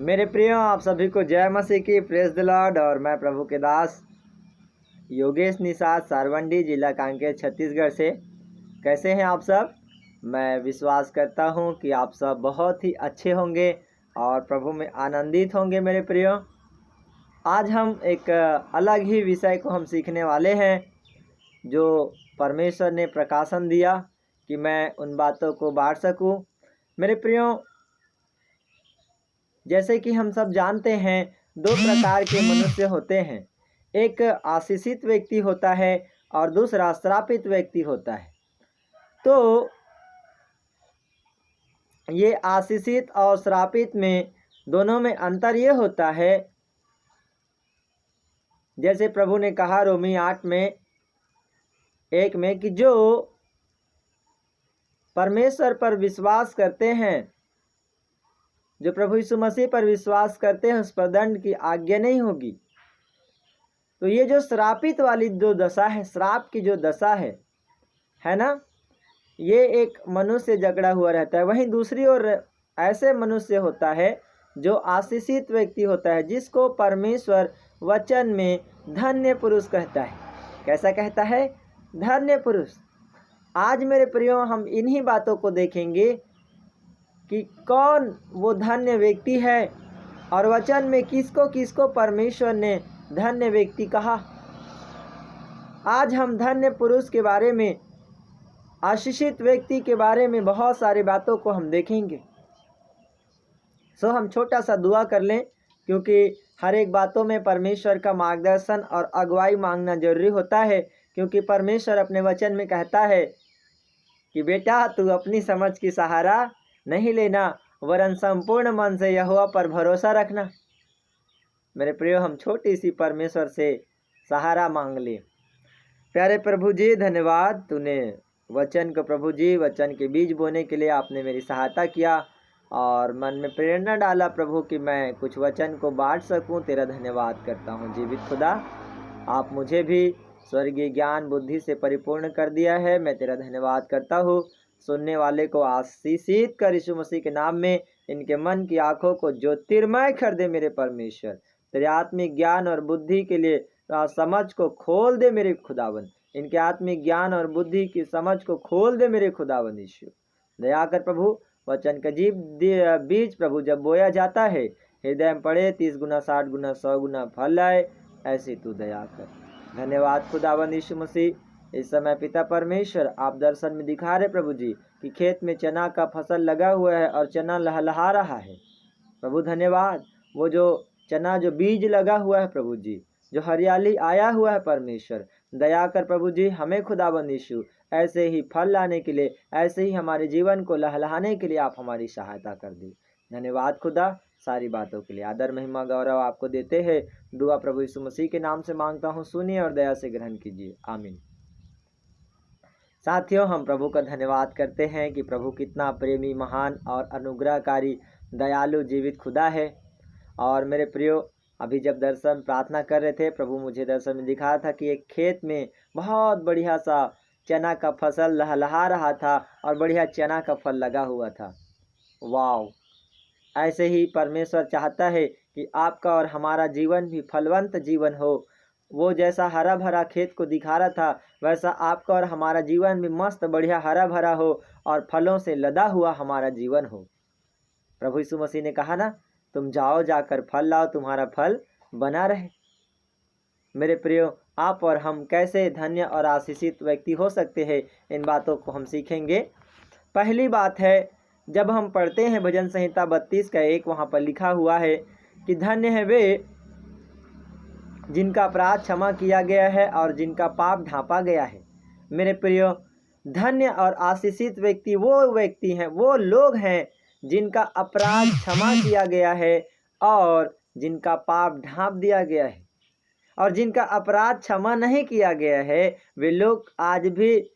मेरे प्रियो, आप सभी को जय मसीह की, प्रेज द लॉर्ड। और मैं प्रभु के दास योगेश निषाद, सारवंडी, जिला कांकेर, छत्तीसगढ़ से। कैसे हैं आप सब? मैं विश्वास करता हूं कि आप सब बहुत ही अच्छे होंगे और प्रभु में आनंदित होंगे। मेरे प्रियो, आज हम एक अलग ही विषय को हम सीखने वाले हैं जो परमेश्वर ने प्रकाशन दिया कि मैं उन बातों को बांट सकूं। मेरे प्रियो, जैसे कि हम सब जानते हैं, दो प्रकार के मनुष्य होते हैं। एक आशीषित व्यक्ति होता है और दूसरा श्रापित व्यक्ति होता है। तो ये आशीषित और श्रापित में दोनों में अंतर ये होता है, जैसे प्रभु ने कहा रोमी 8:1 में कि जो परमेश्वर पर विश्वास करते हैं, जो प्रभु यीशु मसीह पर विश्वास करते हैं, उस पर दंड की आज्ञा नहीं होगी। तो ये जो श्रापित वाली जो दशा है, श्राप की जो दशा है ना, ये एक मनुष्य जकड़ा हुआ रहता है। वहीं दूसरी ओर ऐसे मनुष्य होता है जो आशीषित व्यक्ति होता है, जिसको परमेश्वर वचन में धन्य पुरुष कहता है। कैसा कहता है? धन्य पुरुष। आज मेरे प्रियो, हम इन्हीं बातों को देखेंगे कि कौन वो धन्य व्यक्ति है और वचन में किसको किसको परमेश्वर ने धन्य व्यक्ति कहा। आज हम धन्य पुरुष के बारे में, आशीषित व्यक्ति के बारे में बहुत सारी बातों को हम देखेंगे। सो हम छोटा सा दुआ कर लें, क्योंकि हर एक बातों में परमेश्वर का मार्गदर्शन और अगुवाई मांगना जरूरी होता है। क्योंकि परमेश्वर अपने वचन में कहता है कि बेटा, तू अपनी समझ की सहारा नहीं लेना, वरन संपूर्ण मन से यहोवा पर भरोसा रखना। मेरे प्रियो, हम छोटी सी परमेश्वर से सहारा मांग ले। प्यारे प्रभु जी, धन्यवाद। तूने वचन को, प्रभु जी, वचन के बीज बोने के लिए आपने मेरी सहायता किया और मन में प्रेरणा डाला प्रभु कि मैं कुछ वचन को बांट सकूं। तेरा धन्यवाद करता हूं। जीवित खुदा, आप मुझे भी स्वर्गीय ज्ञान बुद्धि से परिपूर्ण कर दिया है। मैं तेरा धन्यवाद करता हूँ। सुनने वाले को आशीषित कर यीशु मसीह के नाम में। इनके मन की आंखों को ज्योतिर्मय कर दे मेरे परमेश्वर। तेरे आत्मिक ज्ञान और बुद्धि के लिए समझ को खोल दे मेरे खुदावन। इनके आत्मिक ज्ञान और बुद्धि की समझ को खोल दे मेरे खुदावन यीशु। दया कर प्रभु, वचन का बीज प्रभु जब बोया जाता है, हृदय में पड़े, 30 गुना, 60 गुना, 100 गुना फल आए, ऐसी तू दया कर। धन्यवाद खुदावन यीशु मसीह। इस समय पिता परमेश्वर, आप दर्शन में दिखा रहे प्रभु जी कि खेत में चना का फसल लगा हुआ है और चना लहलहा रहा है। प्रभु धन्यवाद। वो जो चना, जो बीज लगा हुआ है प्रभु जी, जो हरियाली आया हुआ है परमेश्वर, दया कर प्रभु जी, हमें खुदावन यीशु ऐसे ही फल लाने के लिए, ऐसे ही हमारे जीवन को लहलहाने के लिए आप हमारी सहायता कर दी। धन्यवाद खुदा। सारी बातों के लिए आदर, महिमा, गौरव आपको देते हैं। दुआ प्रभु यीशु मसीह के नाम से मांगता हूँ, सुनिए और दया से ग्रहण कीजिए। आमीन। साथियों, हम प्रभु का धन्यवाद करते हैं कि प्रभु कितना प्रेमी, महान और अनुग्रहकारी, दयालु, जीवित खुदा है। और मेरे प्रियो, अभी जब दर्शन प्रार्थना कर रहे थे, प्रभु मुझे दर्शन में दिखा था कि एक खेत में बहुत बढ़िया सा चना का फसल लहलहा रहा था और बढ़िया चना का फल लगा हुआ था। वाव! ऐसे ही परमेश्वर चाहता है कि आपका और हमारा जीवन भी फलवंत जीवन हो। वो जैसा हरा भरा खेत को दिखा रहा था, वैसा आपका और हमारा जीवन भी मस्त बढ़िया हरा भरा हो और फलों से लदा हुआ हमारा जीवन हो। प्रभु यीशु मसीह ने कहा ना, तुम जाओ, जाकर फल लाओ, तुम्हारा फल बना रहे। मेरे प्रियो, आप और हम कैसे धन्य और आशीषित व्यक्ति हो सकते हैं, इन बातों को हम सीखेंगे। पहली बात है, जब हम पढ़ते हैं भजन संहिता 32:1, वहाँ पर लिखा हुआ है कि धन्य है वे जिनका अपराध क्षमा किया गया है और जिनका पाप ढांपा गया है। मेरे प्रियो, धन्य और आशीषित व्यक्ति वो व्यक्ति हैं, वो लोग हैं जिनका अपराध क्षमा किया गया है और जिनका पाप ढांप दिया गया है। और जिनका अपराध क्षमा नहीं किया गया है, वे लोग आज भी,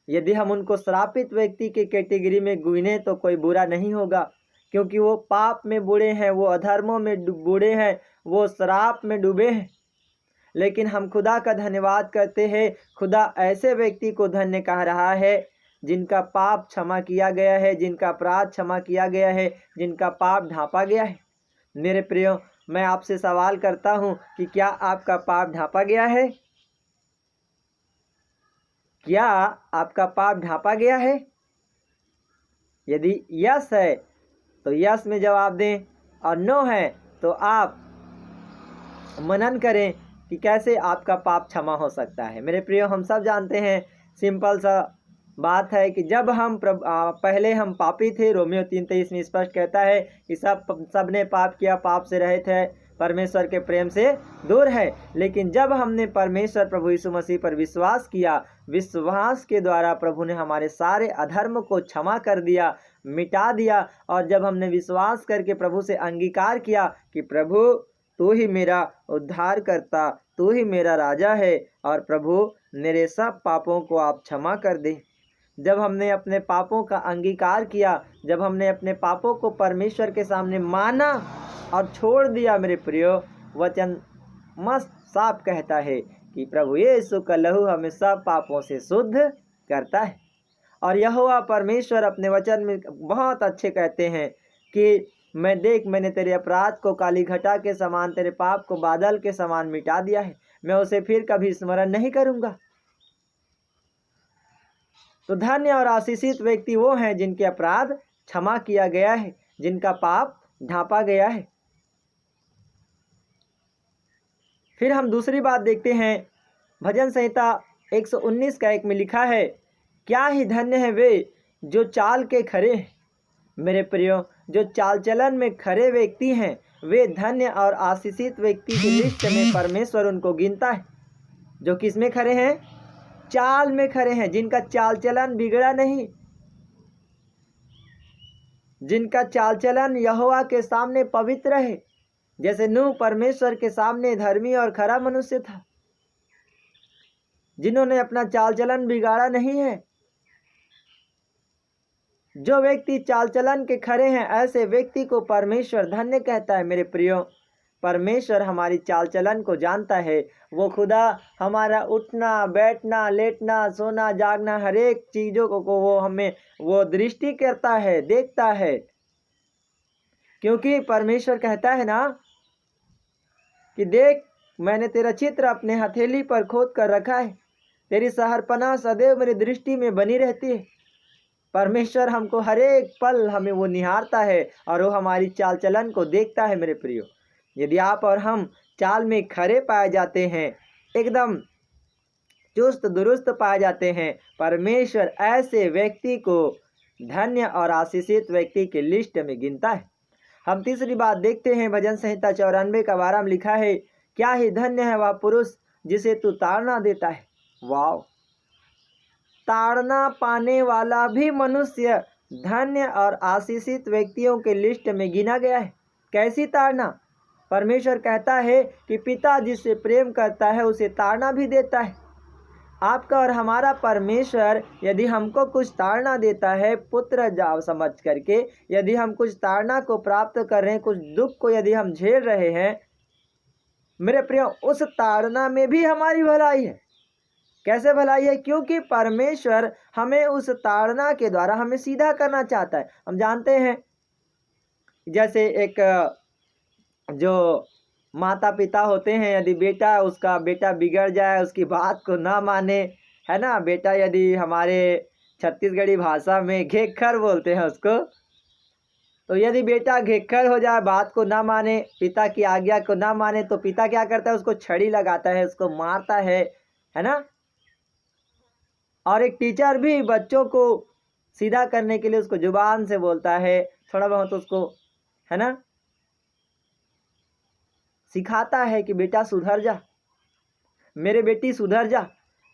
यदि हम उनको श्रापित व्यक्ति के कैटेगरी में गिने तो कोई बुरा नहीं होगा, क्योंकि वो पाप में बुड़े हैं, वो अधर्मों में बुड़े हैं, वो श्राप में डूबे हैं। लेकिन हम खुदा का धन्यवाद करते हैं, खुदा ऐसे व्यक्ति को धन्य कह रहा है जिनका पाप क्षमा किया गया है, जिनका अपराध क्षमा किया गया है, जिनका पाप ढांपा गया है। मेरे प्रियो, मैं आपसे सवाल करता हूँ कि क्या आपका पाप ढांपा गया है? क्या आपका पाप ढांपा गया है? यदि यस है तो यस में जवाब दें, और नो है तो आप मनन करें कि कैसे आपका पाप क्षमा हो सकता है। मेरे प्रियो, हम सब जानते हैं, सिंपल सा बात है कि जब हम पहले हम पापी थे, रोमियो 3:23 में स्पष्ट कहता है कि सब ने पाप किया, पाप से रहित है, परमेश्वर के प्रेम से दूर है। लेकिन जब हमने परमेश्वर प्रभु यीशु मसीह पर विश्वास किया, विश्वास के द्वारा प्रभु ने हमारे सारे अधर्म को क्षमा कर दिया, मिटा दिया। और जब हमने विश्वास करके प्रभु से अंगीकार किया कि प्रभु तू ही मेरा उद्धार करता, तू ही मेरा राजा है, और प्रभु मेरे सब पापों को आप क्षमा कर दे। जब हमने अपने पापों का अंगीकार किया, जब हमने अपने पापों को परमेश्वर के सामने माना और छोड़ दिया, मेरे प्रियो, वचन मस्त साफ कहता है कि प्रभु यीशु का लहू हमें सब पापों से शुद्ध करता है। और यहोवा परमेश्वर अपने वचन में बहुत अच्छे कहते हैं कि मैंने तेरे अपराध को काली घटा के समान, तेरे पाप को बादल के समान मिटा दिया है, मैं उसे फिर कभी स्मरण नहीं करूँगा। तो धन्य और आशीषित व्यक्ति वो हैं जिनके अपराध क्षमा किया गया है, जिनका पाप ढांपा गया है। फिर हम दूसरी बात देखते हैं, भजन संहिता 119 का 1 में लिखा है, क्या ही धन्य है वे जो चाल के खरे हैं। मेरे प्रियो, जो चाल चलन में खरे व्यक्ति हैं, वे धन्य और आशीषित व्यक्ति की लिस्ट में परमेश्वर उनको गिनता है। जो किस में खरे हैं? चाल में खरे हैं, जिनका चाल चलन बिगड़ा नहीं, जिनका चाल चलन यहोवा के सामने पवित्र है। जैसे नूह परमेश्वर के सामने धर्मी और खरा मनुष्य था, जिन्होंने अपना चाल चलन बिगाड़ा नहीं है। जो व्यक्ति चाल चलन के खरे हैं, ऐसे व्यक्ति को परमेश्वर धन्य कहता है। मेरे प्रियो, परमेश्वर हमारी चाल चलन को जानता है। वो खुदा हमारा उठना, बैठना, लेटना, सोना, जागना, हर एक चीज़ों को वो हमें वो दृष्टि करता है, देखता है। क्योंकि परमेश्वर कहता है ना कि देख, मैंने तेरा चित्र अपने हथेली पर खोद कर रखा है, तेरी सहरपनाह सदैव मेरी दृष्टि में बनी रहती है। परमेश्वर हमको हर एक पल हमें वो निहारता है और वो हमारी चाल चलन को देखता है। मेरे प्रियो, यदि आप और हम चाल में खरे पाए जाते हैं, एकदम चुस्त दुरुस्त पाए जाते हैं, परमेश्वर ऐसे व्यक्ति को धन्य और आशीषित व्यक्ति के लिस्ट में गिनता है। हम तीसरी बात देखते हैं, भजन संहिता 94 का 12 में लिखा है, क्या ही धन्य है वह पुरुष जिसे तू ताड़ना देता है। वाह, ताड़ना पाने वाला भी मनुष्य धन्य और आशीषित व्यक्तियों के लिस्ट में गिना गया है। कैसी ताड़ना? परमेश्वर कहता है कि पिता जिससे प्रेम करता है उसे ताड़ना भी देता है। आपका और हमारा परमेश्वर यदि हमको कुछ ताड़ना देता है, पुत्र जाव समझ करके, यदि हम कुछ ताड़ना को प्राप्त कर रहे हैं, कुछ दुख को यदि हम झेल रहे हैं, मेरे प्रियो, उस ताड़ना में भी हमारी भलाई है। कैसे भलाई है? क्योंकि परमेश्वर हमें उस ताड़ना के द्वारा हमें सीधा करना चाहता है। हम जानते हैं, जैसे एक जो माता पिता होते हैं, यदि उसका बेटा बिगड़ जाए, उसकी बात को ना माने, है ना, बेटा यदि हमारे छत्तीसगढ़ी भाषा में घेक्खर बोलते हैं उसको, तो यदि बेटा घेक्खर हो जाए, बात को ना माने, पिता की आज्ञा को ना माने, तो पिता क्या करता है? उसको छड़ी लगाता है, उसको मारता है ना। और एक टीचर भी बच्चों को सीधा करने के लिए उसको जुबान से बोलता है, थोड़ा बहुत उसको, है ना, सिखाता है कि बेटा सुधर जा, मेरे बेटी सुधर जा।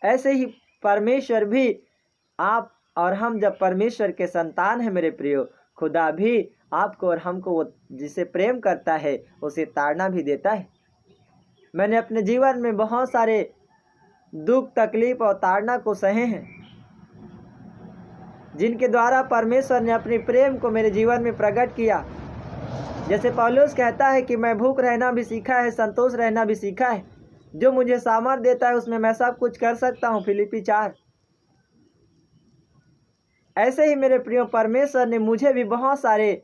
ऐसे ही परमेश्वर भी, आप और हम जब परमेश्वर के संतान हैं, मेरे प्रियो, खुदा भी आपको और हमको वो जिसे प्रेम करता है उसे ताड़ना भी देता है। मैंने अपने जीवन में बहुत सारे दुख, तकलीफ और ताड़ना को सहे हैं, जिनके द्वारा परमेश्वर ने अपने प्रेम को मेरे जीवन में प्रकट किया। जैसे पौलुस कहता है कि मैं भूख रहना भी सीखा है, संतोष रहना भी सीखा है, जो मुझे सामर्थ देता है उसमें मैं सब कुछ कर सकता हूँ। फिलिप्पी 4। ऐसे ही मेरे प्रियो परमेश्वर ने मुझे भी बहुत सारे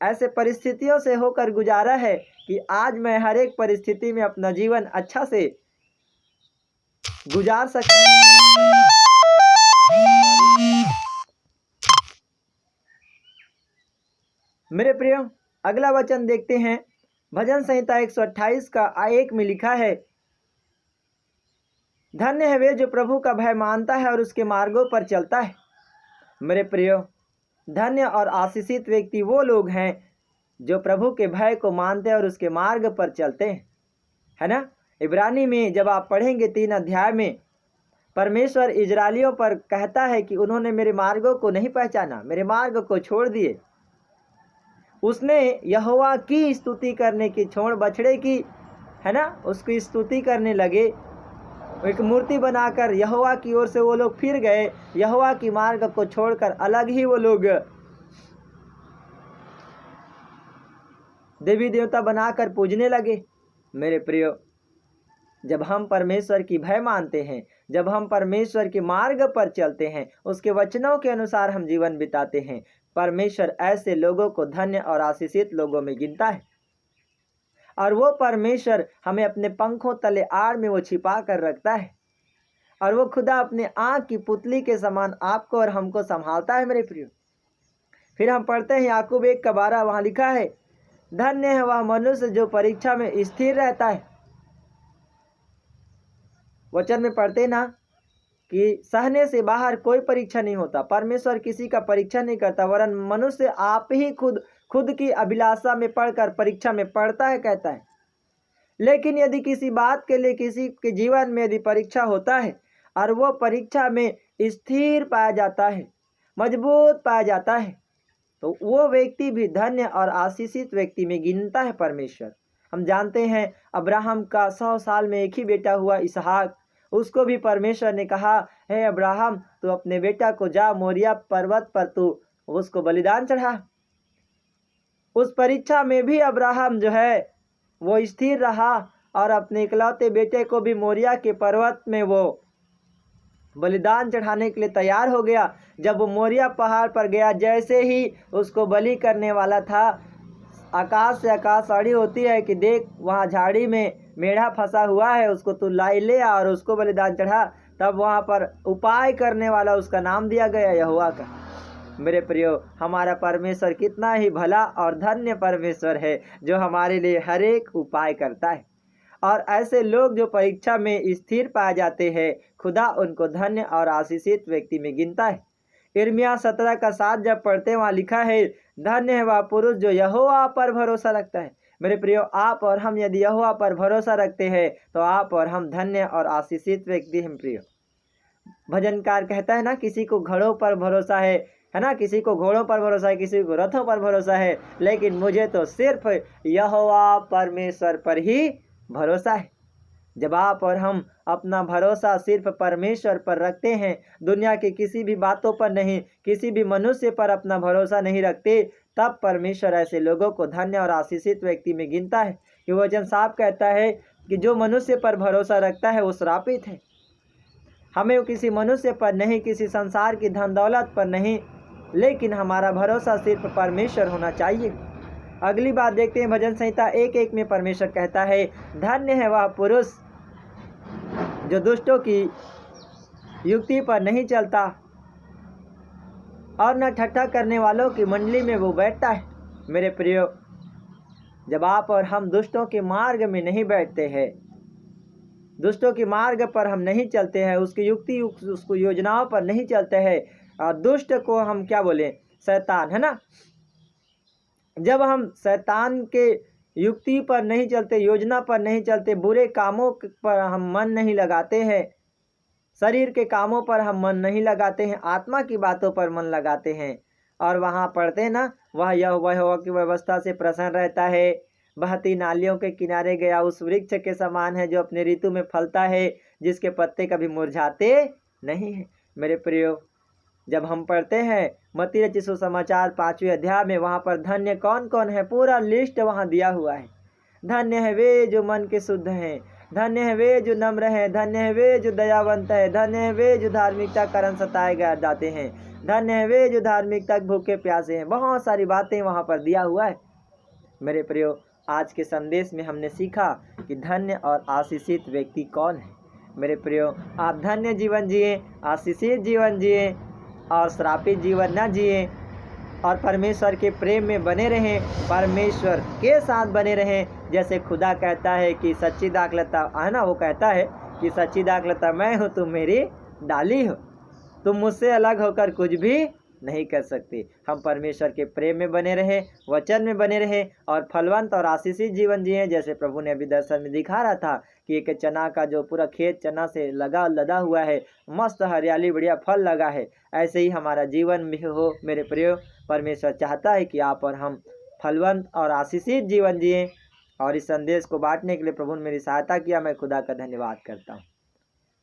ऐसे परिस्थितियों से होकर गुजारा है कि आज मैं हर एक परिस्थिति में अपना जीवन अच्छा से गुजार सकता हूँ। मेरे प्रियो अगला वचन देखते हैं। भजन संहिता 128 का 1 में लिखा है, धन्य है वे जो प्रभु का भय मानता है और उसके मार्गों पर चलता है। मेरे प्रियो धन्य और आशीषित व्यक्ति वो लोग हैं जो प्रभु के भय को मानते हैं और उसके मार्ग पर चलते हैं, है ना। इब्रानी में जब आप पढ़ेंगे 3 अध्याय में परमेश्वर इजरायलियों पर कहता है कि उन्होंने मेरे मार्गों को नहीं पहचाना, मेरे मार्ग को छोड़ दिए। उसने यहोवा की स्तुति करने की छोड़ बछड़े की, है ना, उसकी स्तुति करने लगे। एक मूर्ति बनाकर यहोवा की ओर से वो लोग फिर गए, यहोवा की मार्ग को छोड़कर अलग ही वो लोग देवी देवता बनाकर पूजने लगे। मेरे प्रियो जब हम परमेश्वर की भय मानते हैं, जब हम परमेश्वर के मार्ग पर चलते हैं, उसके वचनों के अनुसार हम जीवन बिताते हैं, परमेश्वर ऐसे लोगों को धन्य और आशीषित लोगों में गिनता है। और वो परमेश्वर हमें अपने पंखों तले आड़ में वो छिपा कर रखता है और वो खुदा अपने आँख की पुतली के समान आपको और हमको संभालता है। मेरे प्रियो फिर हम पढ़ते हैं याकूब 1:12, वहाँ लिखा है, धन्य है वह मनुष्य जो परीक्षा में स्थिर रहता है। वचन में पढ़ते ना कि सहने से बाहर कोई परीक्षा नहीं होता। परमेश्वर किसी का परीक्षा नहीं करता, वरन मनुष्य आप ही खुद की अभिलाषा में पढ़कर परीक्षा में पढ़ता है, कहता है। लेकिन यदि किसी बात के लिए किसी के जीवन में यदि परीक्षा होता है और वो परीक्षा में स्थिर पाया जाता है, मजबूत पाया जाता है, तो वो व्यक्ति भी धन्य और आशीषित व्यक्ति में गिनता है परमेश्वर। हम जानते हैं अब्राहम का 100 साल में एक ही बेटा हुआ इसहाक। उसको भी परमेश्वर ने कहा, हे अब्राहम तू अपने बेटा को जा मोरिया पर्वत पर तू उसको बलिदान चढ़ा। उस परीक्षा में भी अब्राहम जो है वो स्थिर रहा और अपने इकलौते बेटे को भी मोरिया के पर्वत में वो बलिदान चढ़ाने के लिए तैयार हो गया। जब वो मोरिया पहाड़ पर गया, जैसे ही उसको बलि करने वाला था, आकाश से आकाशवाणी होती है कि देख वहाँ झाड़ी में मेढ़ा फंसा हुआ है, उसको तू ले आ और उसको बलिदान चढ़ा। तब वहाँ पर उपाय करने वाला उसका नाम दिया गया यहोवा का। मेरे प्रियो हमारा परमेश्वर कितना ही भला और धन्य परमेश्वर है जो हमारे लिए हर एक उपाय करता है। और ऐसे लोग जो परीक्षा में स्थिर पाए जाते हैं, खुदा उनको धन्य और आशीषित व्यक्ति में गिनता है। यिर्मयाह 17:7 जब पढ़ते वहाँ लिखा है, धन्य है वह पुरुष जो यहोवा पर भरोसा रखता है। मेरे प्रियो आप और हम यदि यहोवा पर भरोसा रखते हैं तो आप और हम धन्य और आशीषित व्यक्ति हैं। प्रियो भजनकार कहता है ना, किसी को घड़ों पर भरोसा है ना, किसी को घोड़ों पर भरोसा है, किसी को रथों पर भरोसा है, लेकिन मुझे तो सिर्फ यहोवा परमेश्वर पर ही भरोसा है। जब आप और हम अपना भरोसा सिर्फ परमेश्वर पर रखते हैं, दुनिया की किसी भी बातों पर नहीं, किसी भी मनुष्य पर अपना भरोसा नहीं रखते, तब परमेश्वर ऐसे लोगों को धन्य और आशीषित व्यक्ति में गिनता है। कि वचन साफ कहता है कि जो मनुष्य पर भरोसा रखता है वो श्रापित है। हमें किसी मनुष्य पर नहीं, किसी संसार की धन दौलत पर नहीं, लेकिन हमारा भरोसा सिर्फ परमेश्वर होना चाहिए। अगली बात देखते हैं, भजन संहिता 1:1 में परमेश्वर कहता है, धन्य है वह पुरुष जो दुष्टों की युक्ति पर नहीं चलता और न ठट्ठा करने वालों की मंडली में वो बैठता है। मेरे प्रियो जब आप और हम दुष्टों के मार्ग में नहीं बैठते हैं, दुष्टों के मार्ग पर हम नहीं चलते हैं, उसकी युक्ति उसको योजनाओं पर नहीं चलते हैं, और दुष्ट को हम क्या बोले, शैतान, है ना। जब हम शैतान के युक्ति पर नहीं चलते, योजना पर नहीं चलते, बुरे कामों पर हम मन नहीं लगाते हैं, शरीर के कामों पर हम मन नहीं लगाते हैं, आत्मा की बातों पर मन लगाते हैं, और वहाँ पढ़ते हैं ना, वह यहोवा की व्यवस्था से प्रसन्न रहता है, बहती नालियों के किनारे गया उस वृक्ष के समान है जो अपने ऋतु में फलता है, जिसके पत्ते कभी मुरझाते नहीं हैं। मेरे प्रियो जब हम पढ़ते हैं मत्ती रचित सुसमाचार 5वें अध्याय में, वहाँ पर धन्य कौन कौन है, पूरा लिस्ट वहाँ दिया हुआ है। धन्य है वे जो मन के शुद्ध हैं, धन्य है वे जो नम्र हैं, धन्य है वे जो दयावंत है, धन्य है वे जो धार्मिकता कारण सताए गए जाते हैं, धन्य है वे जो धार्मिकता भूखे प्यासे हैं। बहुत सारी बातें वहाँ पर दिया हुआ है। मेरे प्रियो, आज के संदेश में हमने सीखा कि धन्य और आशीषित व्यक्ति कौन है। मेरे प्रियो, आप धन्य जीवन जिए, आशीषित जीवन जिए और श्रापित जीवन न जिए और परमेश्वर के प्रेम में बने रहें, परमेश्वर के साथ बने रहें। जैसे खुदा कहता है कि सच्ची दाखलता है ना, वो कहता है कि सच्ची दाखलता मैं हूँ, तुम मेरी डाली हो, तुम मुझसे अलग होकर कुछ भी नहीं कर सकते। हम परमेश्वर के प्रेम में बने रहें, वचन में बने रहें और फलवंत और आशीषित जीवन जिए। जैसे प्रभु ने अभी दर्शन में दिखा रहा था कि एक चना का जो पूरा खेत चना से लदा हुआ है, मस्त हरियाली बढ़िया फल लगा है, ऐसे ही हमारा जीवन भी हो। मेरे प्रिय, परमेश्वर चाहता है कि आप और हम फलवंत और आशीषित जीवन जिए। और इस संदेश को बांटने के लिए प्रभु ने मेरी सहायता किया, मैं खुदा का धन्यवाद करता हूँ।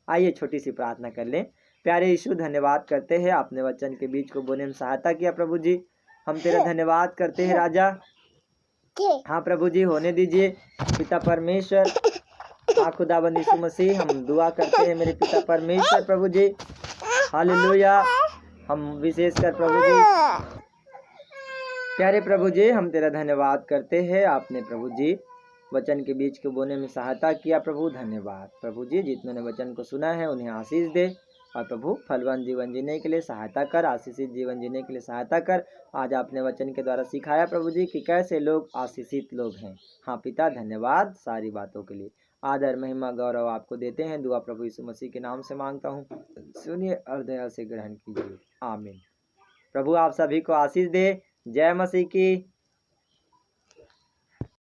आइए छोटी सी प्रार्थना कर लें। प्यारे यीशु, धन्यवाद करते हैं, आपने वचन के बीच को बोने में सहायता किया। प्रभु जी, हम तेरा धन्यवाद करते हैं राजा। हाँ प्रभु जी, होने दीजिए पिता परमेश्वर। हाँ खुदाबंद यीशु मसीह, हम दुआ करते हैं मेरे पिता परमेश्वर। प्रभु जी, हालेलुया। हम विशेषकर प्रभु जी, प्यारे प्रभु जी, हम तेरा धन्यवाद करते हैं। आपने प्रभु जी वचन के बीच को बोने में सहायता किया। प्रभु धन्यवाद। प्रभु जी, जितनों ने वचन को सुना है उन्हें आशीष दे और प्रभु फलवान जीवन जीने के लिए सहायता कर, आशीषित जीवन जीने के लिए सहायता कर। आज आपने वचन के द्वारा सिखाया प्रभु जी कि कैसे लोग आशीषित लोग हैं। हाँ पिता, धन्यवाद सारी बातों के लिए। आदर महिमा गौरव आपको देते हैं। दुआ प्रभु यीशु मसीह के नाम से मांगता हूँ, सुनिए और दया से ग्रहण कीजिए। आमीन। प्रभु आप सभी को आशीष दे। जय मसीह की।